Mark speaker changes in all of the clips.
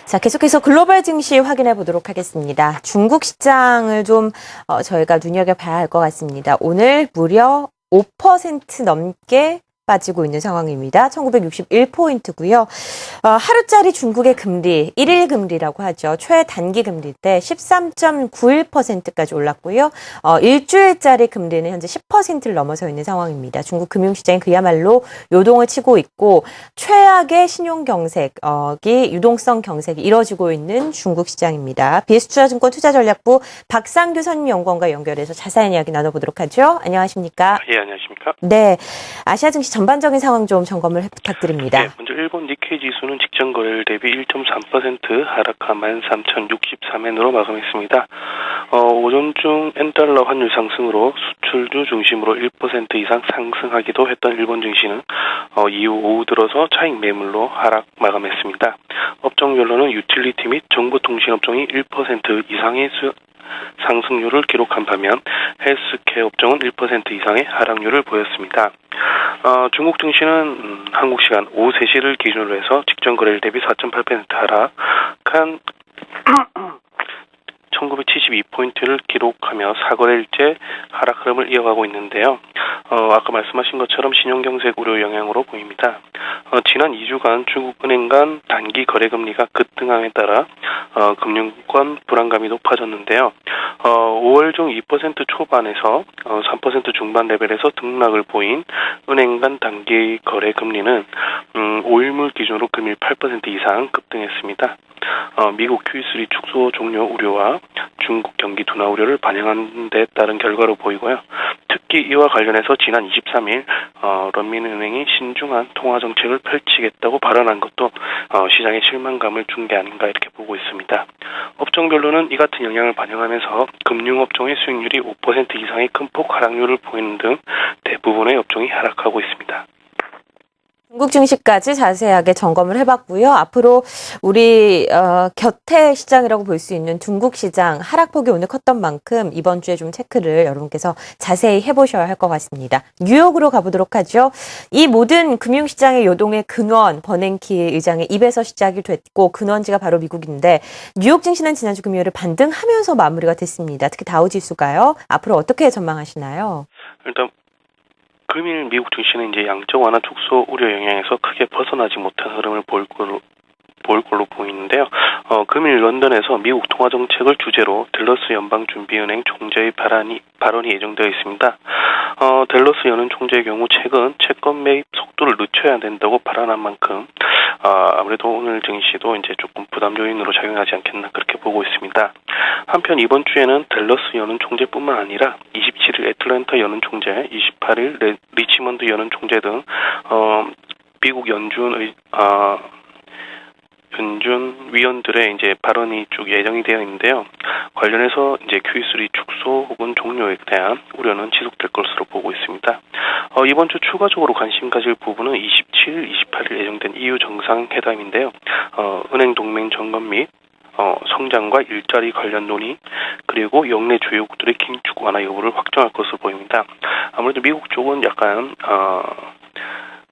Speaker 1: 자, 계속해서 글로벌 증시 확인해 보도록 하겠습니다. 중국 시장을 좀 저희가 눈여겨봐야 할 것 같습니다. 오늘 무려 5% 넘게 빠지고 있는 상황입니다. 1961포인트고요. 하루짜리 중국의 금리, 1일 금리라고 하죠. 최단기 금리 때 13.91%까지 올랐고요. 일주일짜리 금리는 현재 10%를 넘어서 있는 상황입니다. 중국 금융시장이 그야말로 요동을 치고 있고 최악의 신용경색이 유동성 경색이 이뤄지고 있는 중국 시장입니다. BS투자증권 투자전략부 박상규 선임연구원과 연결해서 자세한 이야기 나눠보도록 하죠. 안녕하십니까?
Speaker 2: 예, 안녕하십니까?
Speaker 1: 네, 아시아 증시 전반적인 상황 좀 점검을 부탁드립니다.
Speaker 2: 네, 먼저 일본 니케이 지수는 직전 거래일 대비 1.3% 하락한 13,063엔으로 마감했습니다. 오전 중 엔달러 환율 상승으로 수출주 중심으로 1% 이상 상승하기도 했던 일본 증시는 이후 오후 들어서 차익 매물로 하락 마감했습니다. 업종별로는 유틸리티 및 정보통신업종이 1% 이상의 상승률을 기록한 반면 헬스케어 업종은 1% 이상의 하락률을 보였습니다. 중국 증시는 한국 시간 오후 3시를 기준으로 해서 직전 거래일 대비 4.8% 하락한 1972포인트를 기록하며 4거래일째 하락 흐름을 이어가고 있는데요. 아까 말씀하신 것처럼 신용경색 우려 영향으로 보입니다. 지난 2주간 중국은행 간 단기 거래금리가 급등함에 따라 금융권 불안감이 높아졌는데요. 5월 중 2% 초반에서 3% 중반 레벨에서 등락을 보인 은행 간 단기 거래금리는 5일물 기준으로 금일 8% 이상 급등했습니다. 미국 QE3 축소 종료 우려와 중국 경기 둔화 우려를 반영한 데 따른 결과로 보이고요. 특히 이와 관련해서 지난 23일 런민은행이 신중한 통화 정책을 펼치겠다고 발언한 것도 시장의 실망감을 준 게 아닌가 이렇게 보고 있습니다. 업종별로는 이 같은 영향을 반영하면서 금융업종의 수익률이 5% 이상의 큰 폭 하락률을 보이는 등 대부분의 업종이 하락하고 있습니다.
Speaker 1: 중국 증시까지 자세하게 점검을 해봤고요. 앞으로 우리 곁에 시장이라고 볼 수 있는 중국 시장 하락폭이 오늘 컸던 만큼 이번 주에 좀 체크를 여러분께서 자세히 해보셔야 할 것 같습니다. 뉴욕으로 가보도록 하죠. 이 모든 금융시장의 요동의 근원 버냉키 의장의 입에서 시작이 됐고 근원지가 바로 미국인데 뉴욕 증시는 지난주 금요일을 반등하면서 마무리가 됐습니다. 특히 다우지수가요. 앞으로 어떻게 전망하시나요?
Speaker 2: 일단 금일 미국 증시는 이제 양적 완화 축소 우려 영향에서 크게 벗어나지 못한 흐름을 보일 걸로 보이는데요. 금일 런던에서 미국 통화 정책을 주제로 댈러스 연방준비은행 총재의 발언이 예정되어 있습니다. 댈러스 연은 총재의 경우 최근 채권 매입 속도를 늦춰야 된다고 발언한 만큼 아무래도 오늘 증시도 이제 조금 부담 요인으로 작용하지 않겠나 그렇게 보고 있습니다. 한편 이번 주에는 댈러스 연은 총재뿐만 아니라 27일 애틀랜타 연은 총재, 28일 리치먼드 연은 총재 등 미국 연준 위원들의 이제 발언이 쭉 예정이 되어 있는데요. 관련해서 이제 QE3 축소 혹은 종료에 대한 우려는 지속될 것으로 보고 있습니다. 이번 주 추가적으로 관심 가질 부분은 27일, 28일 예정된 EU 정상회담인데요. 은행 동맹 점검 및 성장과 일자리 관련 논의 그리고 역내 주요국들의 긴축 완화 여부를 확정할 것으로 보입니다. 아무래도 미국 쪽은 약간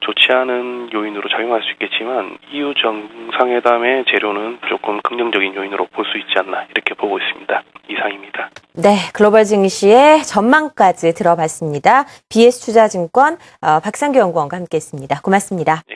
Speaker 2: 좋지 않은 요인으로 작용할 수 있겠지만 EU 정상회담의 재료는 조금 긍정적인 요인으로 볼 수 있지 않나 이렇게 보고 있습니다. 이상입니다.
Speaker 1: 네, 글로벌 증시의 전망까지 들어봤습니다. BS투자증권 박상규 연구원과 함께했습니다. 고맙습니다.
Speaker 2: 네.